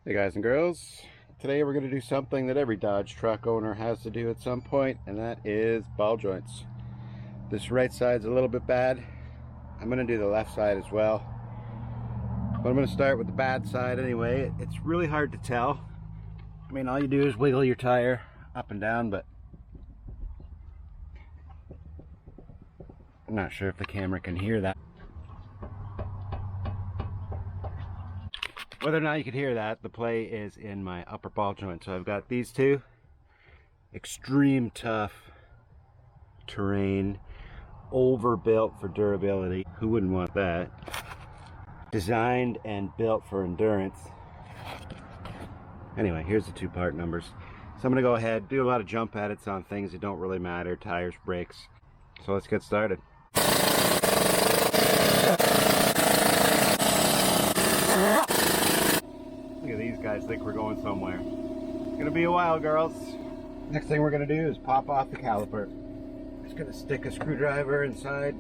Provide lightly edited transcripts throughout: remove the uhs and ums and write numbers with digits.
Hey guys and girls, today we're going to do something that every Dodge truck owner has to do at some point, and that is ball joints. This right side's a little bit bad. I'm going to do the left side as well, but I'm going to start with the bad side anyway. It's really hard to tell. I mean, all you do is wiggle your tire up and down, but I'm not sure if the camera can hear that. Whether or not you could hear that, the play is in my upper ball joint. So I've got these two, extreme tough terrain, overbuilt for durability. Who wouldn't want that? Designed and built for endurance. Anyway, here's the two-part numbers. So I'm gonna go ahead, do a lot of jump edits on things that don't really matter, tires, brakes. So let's get started. Look at these guys, think we're going somewhere. It's gonna be a while, girls. Next thing we're gonna do is pop off the caliper. Just gonna stick a screwdriver inside,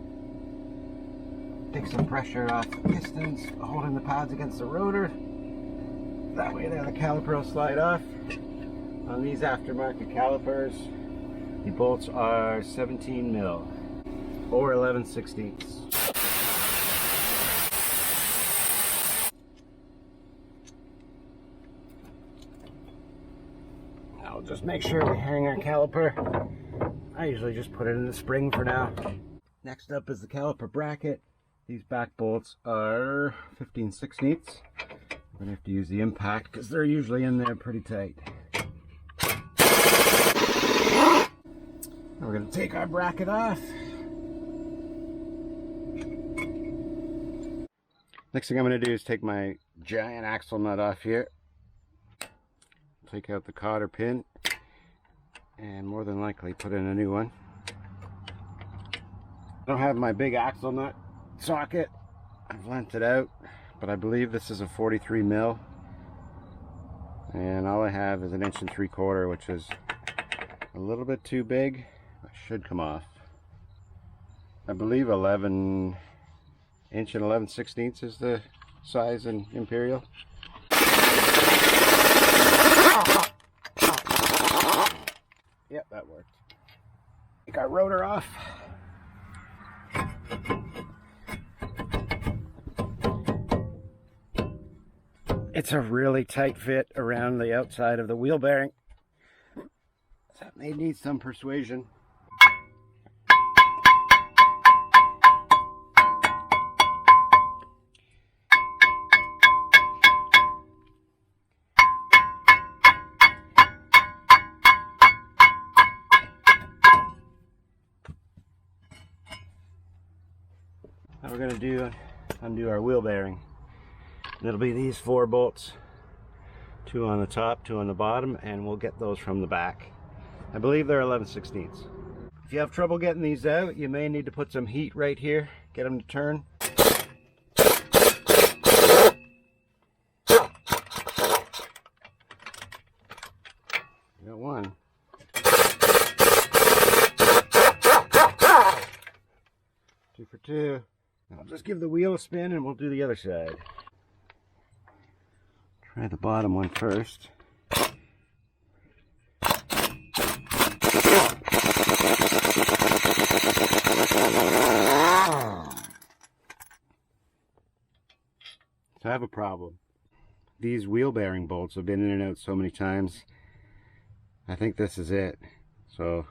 take some pressure off the pistons, holding the pads against the rotor. That way there the caliper will slide off. On these aftermarket calipers, the bolts are 17 mil or 11/16. I'll just make sure we hang our caliper. I usually just put it in the spring for now. Next up is the caliper bracket. These back bolts are 15/16. I'm gonna have to use the impact because they're usually in there pretty tight. Now we're gonna take our bracket off. Next thing I'm gonna do is take my giant axle nut off here. Take out the cotter pin and more than likely put in a new one. I don't have my big axle nut socket. I've lent it out, but I believe this is a 43 mil, and all I have is an 1 3/4 inch, which is a little bit too big. It should come off. I believe 11 inch and 11/16 is the size in Imperial. Yep, that worked. Take our rotor off. It's a really tight fit around the outside of the wheel bearing. So that may need some persuasion. Now we're going to undo our wheel bearing. And it'll be these 4 bolts, 2 on the top, 2 on the bottom, and we'll get those from the back. I believe they're 11/16. If you have trouble getting these out, you may need to put some heat right here, get them to turn. Got one. 2 for 2. I'll just give the wheel a spin and we'll do the other side. Try the bottom one first. So I have a problem. These wheel bearing bolts have been in and out so many times. I think this is it. So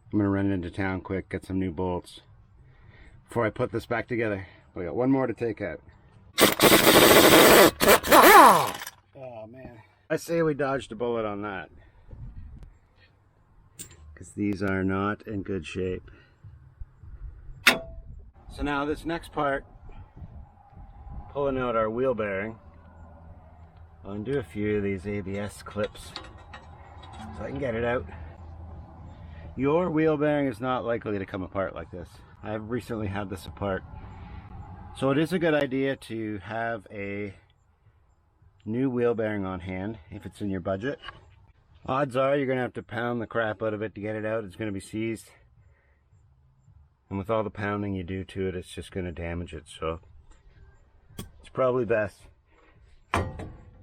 I'm going to run into town quick, get some new bolts before I put this back together. We got one more to take out. Oh man, I say we dodged a bullet on that, because these are not in good shape. So now this next part, pulling out our wheel bearing, I'll undo a few of these ABS clips so I can get it out. Your wheel bearing is not likely to come apart like this. I've recently had this apart. So it is a good idea to have a new wheel bearing on hand if it's in your budget. Odds are you're going to have to pound the crap out of it to get it out. It's going to be seized. And with all the pounding you do to it, it's just going to damage it. So it's probably best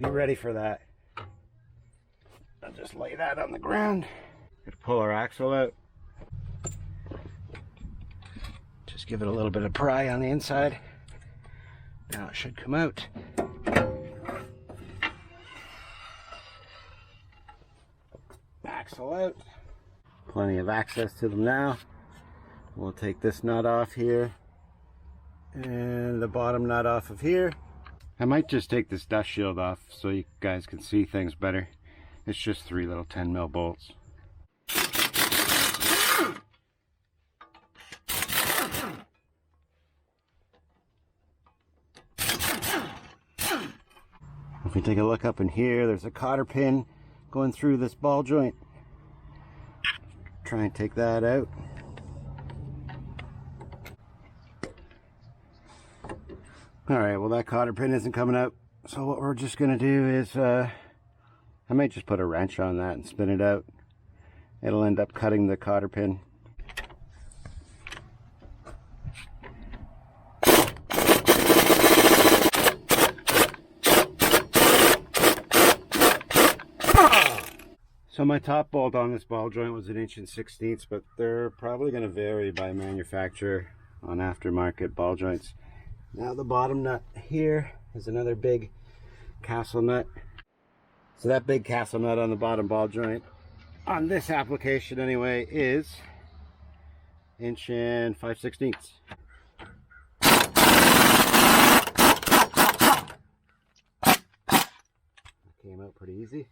be ready for that. I'll just lay that on the ground. Gonna pull our axle out. Just give it a little bit of pry on the inside. Now it should come out. Axle out. Plenty of access to them now. We'll take this nut off here and the bottom nut off of here. I might just take this dust shield off so you guys can see things better. It's just 3 little 10 mil bolts. If we take a look up in here, there's a cotter pin going through this ball joint. Try and take that out. Alright, well that cotter pin isn't coming out. So what we're just going to do is, I might just put a wrench on that and spin it out. It'll end up cutting the cotter pin. So my top bolt on this ball joint was 1 16 inches, but they're probably going to vary by manufacturer on aftermarket ball joints. Now the bottom nut here is another big castle nut. So that big castle nut on the bottom ball joint, on this application anyway, is 1 5/16 inches. Came out pretty easy.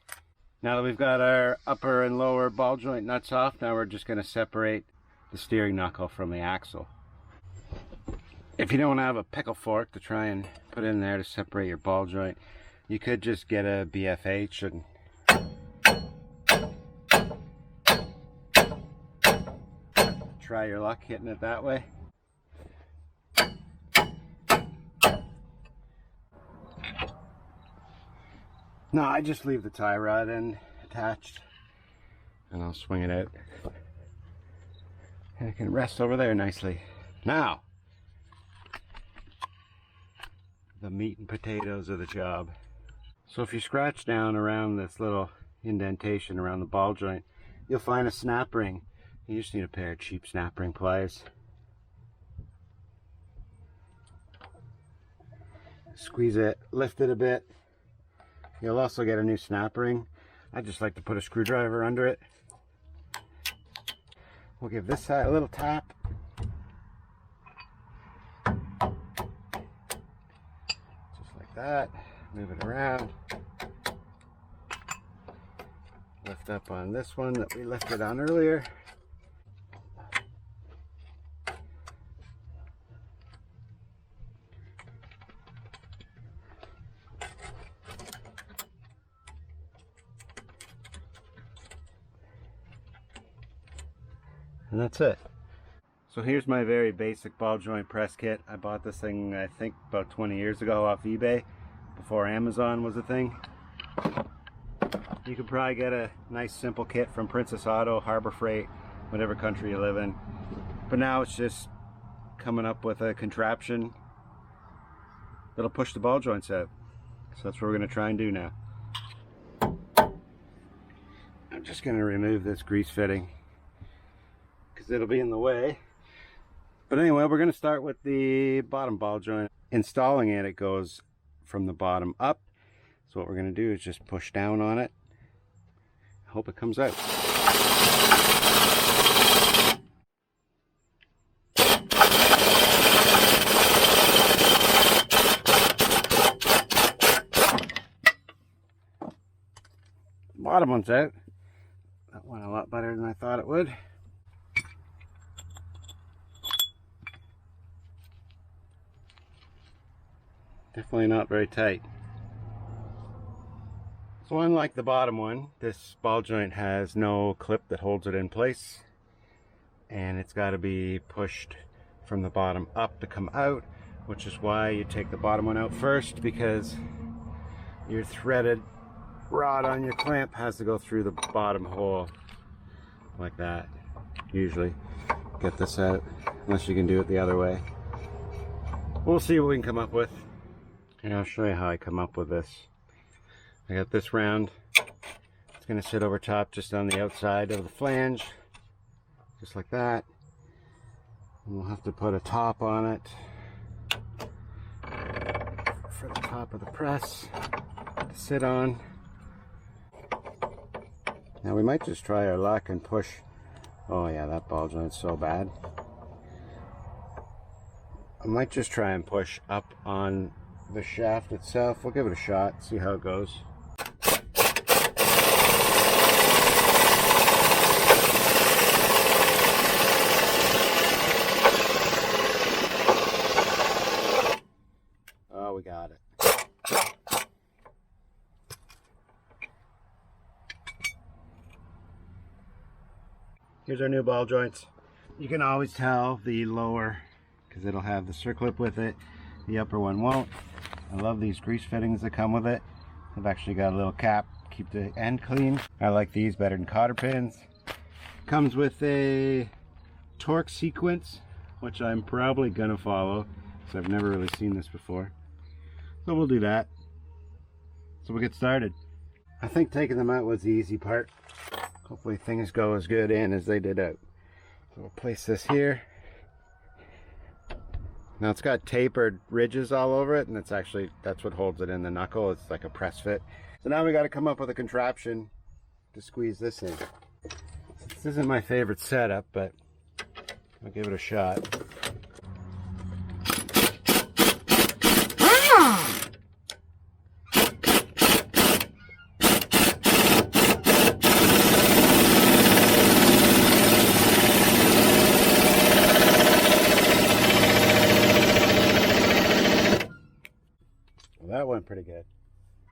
Now that we've got our upper and lower ball joint nuts off, now we're just going to separate the steering knuckle from the axle. If you don't have a pickle fork to try and put in there to separate your ball joint, you could just get a BFH and try your luck hitting it that way. No, I just leave the tie rod end attached and I'll swing it out. And it can rest over there nicely. Now, the meat and potatoes of the job. So if you scratch down around this little indentation around the ball joint, you'll find a snap ring. You just need a pair of cheap snap ring pliers. Squeeze it, lift it a bit. You'll also get a new snap ring. I just like to put a screwdriver under it. We'll give this side a little tap. Just like that. Move it around. Lift up on this one that we lifted on earlier. And that's it. So here's my very basic ball joint press kit. I bought this thing, I think, about 20 years ago off eBay, before Amazon was a thing. You could probably get a nice simple kit from Princess Auto, Harbor Freight, whatever country you live in. But now it's just coming up with a contraption that'll push the ball joints out. So that's what we're going to try and do now. I'm just going to remove this grease fitting, it'll be in the way. But anyway, we're going to start with the bottom ball joint. Installing it, it goes from the bottom up. So what we're going to do is just push down on it. Hope it comes out. Bottom one's out. That went a lot better than I thought it would. Definitely not very tight. So unlike the bottom one, this ball joint has no clip that holds it in place, and it's got to be pushed from the bottom up to come out, which is why you take the bottom one out first, because your threaded rod on your clamp has to go through the bottom hole like that. Usually get this out, unless you can do it the other way. We'll see what we can come up with. And I'll show you how I come up with this. I got this round. It's going to sit over top just on the outside of the flange, just like that. And we'll have to put a top on it for the top of the press to sit on. Now we might just try our luck and push. Oh yeah, that ball joint's so bad. I might just try and push up on the shaft itself. We'll give it a shot, see how it goes. Oh, we got it. Here's our new ball joints. You can always tell the lower, because it'll have the circlip with it. The upper one won't. I love these grease fittings that come with it. I've actually got a little cap, keep the end clean. I like these better than cotter pins. Comes with a torque sequence, which I'm probably gonna follow, because I've never really seen this before. So we'll do that. So we'll get started. I think taking them out was the easy part. Hopefully things go as good in as they did out. So we'll place this here. Now it's got tapered ridges all over it, and that's what holds it in the knuckle. It's like a press fit. So now we got to come up with a contraption to squeeze this in. This isn't my favorite setup, but I'll give it a shot. That went pretty good.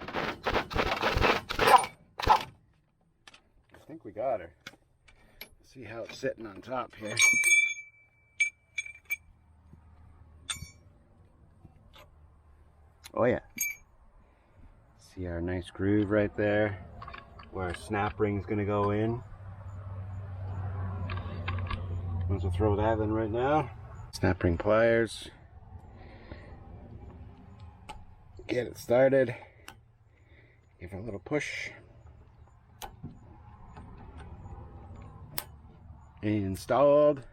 I think we got her. Let's see how it's sitting on top here. Oh yeah. See our nice groove right there where our snap ring's gonna go in. Might as well throw that in right now. Snap ring pliers. Get it started, give it a little push, installed.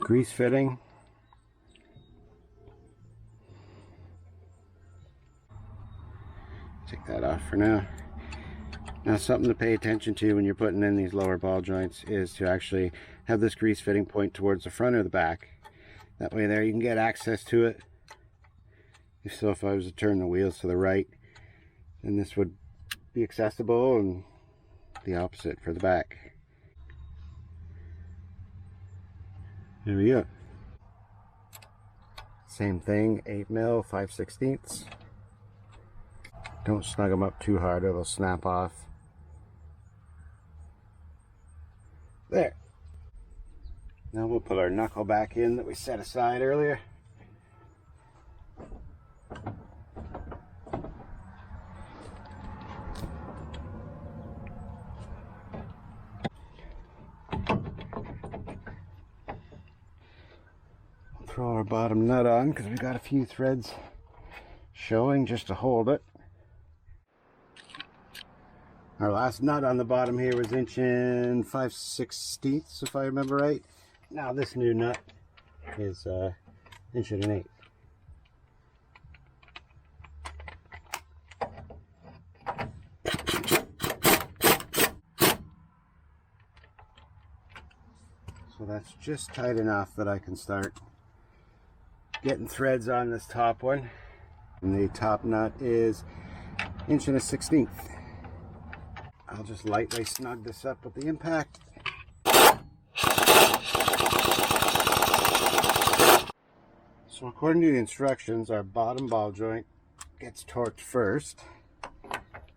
Grease fitting, take that off for now. Now something to pay attention to when you're putting in these lower ball joints is to actually have this grease fitting point towards the front or the back. That way there you can get access to it. So if I was to turn the wheels to the right, then this would be accessible, and the opposite for the back. There we go. Same thing, 8mm, 5/16. Don't snug them up too hard or they'll snap off. There. Now we'll put our knuckle back in that we set aside earlier. Throw our bottom nut on because we got a few threads showing just to hold it. Our last nut on the bottom here was 1 5/16 if I remember right. Now this new nut is 1 1/8. So that's just tight enough that I can start getting threads on this top one. And the top nut is 1 1/16. I'll just lightly snug this up with the impact. So according to the instructions, our bottom ball joint gets torqued first,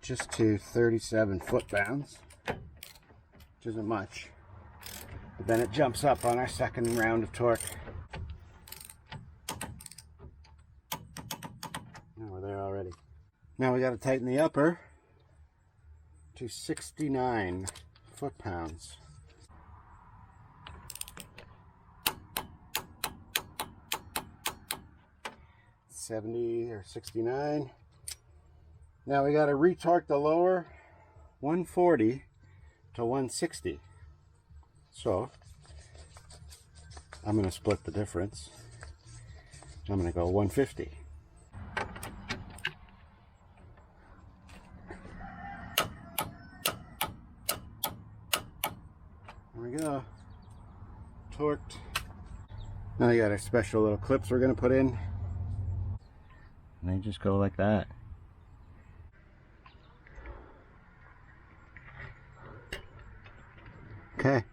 just to 37 foot-pounds, which isn't much. But then it jumps up on our second round of torque. Oh, we're there already. Now we got to tighten the upper to 69 foot-pounds. $70 or $69. Now we got to retorque the lower 140 to 160. So I'm going to split the difference. I'm going to go 150. There we go. Torqued. Now you got our special little clips we're going to put in. And they just go like that. Okay.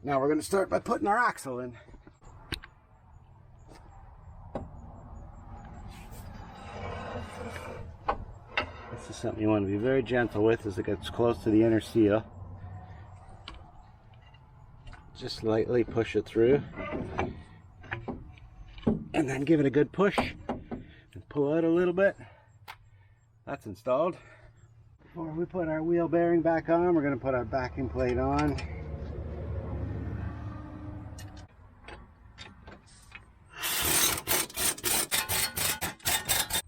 Now we're going to start by putting our axle in. This is something you want to be very gentle with as it gets close to the inner seal. Just lightly push it through. And then give it a good push. And pull out a little bit. That's installed. Before we put our wheel bearing back on, we're going to put our backing plate on.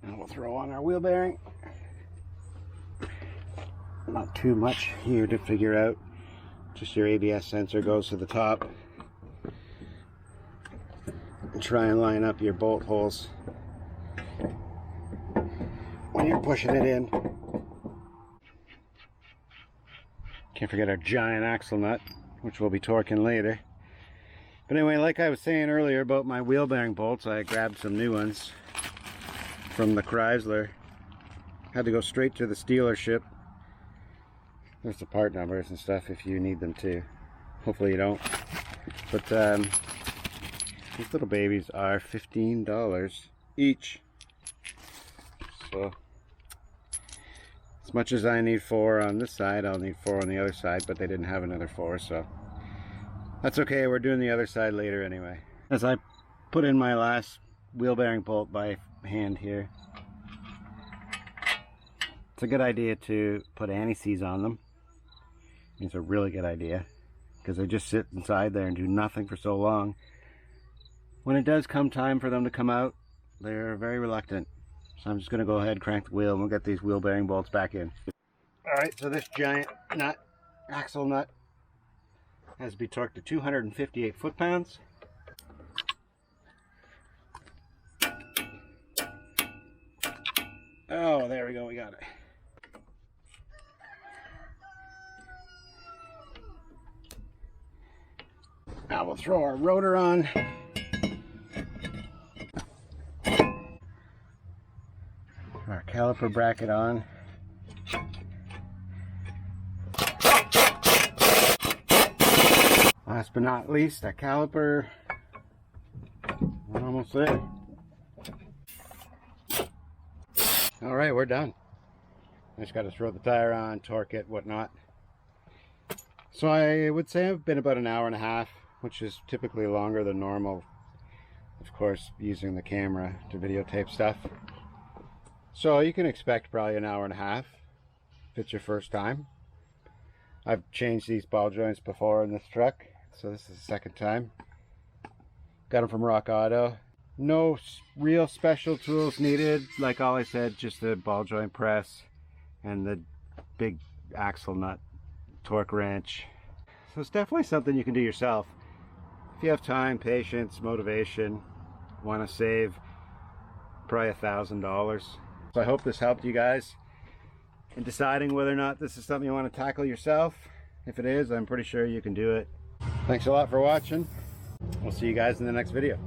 And we'll throw on our wheel bearing. Not too much here to figure out. Just your ABS sensor goes to the top. And try and line up your bolt holes when you're pushing it in. Can't forget our giant axle nut, which we'll be torquing later. But anyway, like I was saying earlier about my wheel bearing bolts, I grabbed some new ones from the Chrysler. Had to go straight to the dealership. There's the part numbers and stuff if you need them too. Hopefully you don't. But these little babies are $15 each. So as much as I need 4 on this side, I'll need 4 on the other side, but they didn't have another 4, so that's okay. We're doing the other side later anyway. As I put in my last wheel bearing bolt by hand here, it's a good idea to put anti-seize on them. It's a really good idea because they just sit inside there and do nothing for so long. When it does come time for them to come out, they're very reluctant. So I'm just going to go ahead, crank the wheel, and we'll get these wheel bearing bolts back in. Alright, so this giant nut, axle nut, has to be torqued to 258 foot-pounds. Oh, there we go, we got it. Now we'll throw our rotor on. Our caliper bracket on. Last but not least, our caliper. We're almost there. Alright, we're done. I just got to throw the tire on, torque it, whatnot. So I would say I've been about an hour and a half, which is typically longer than normal. Of course, using the camera to videotape stuff. So you can expect probably an hour and a half if it's your first time. I've changed these ball joints before in this truck, so this is the second time. Got them from Rock Auto. No real special tools needed. Like all I said, just the ball joint press and the big axle nut torque wrench. So it's definitely something you can do yourself. If you have time, patience, motivation, want to save probably $1,000. So I hope this helped you guys in deciding whether or not this is something you want to tackle yourself. If it is, I'm pretty sure you can do it. Thanks a lot for watching. We'll see you guys in the next video.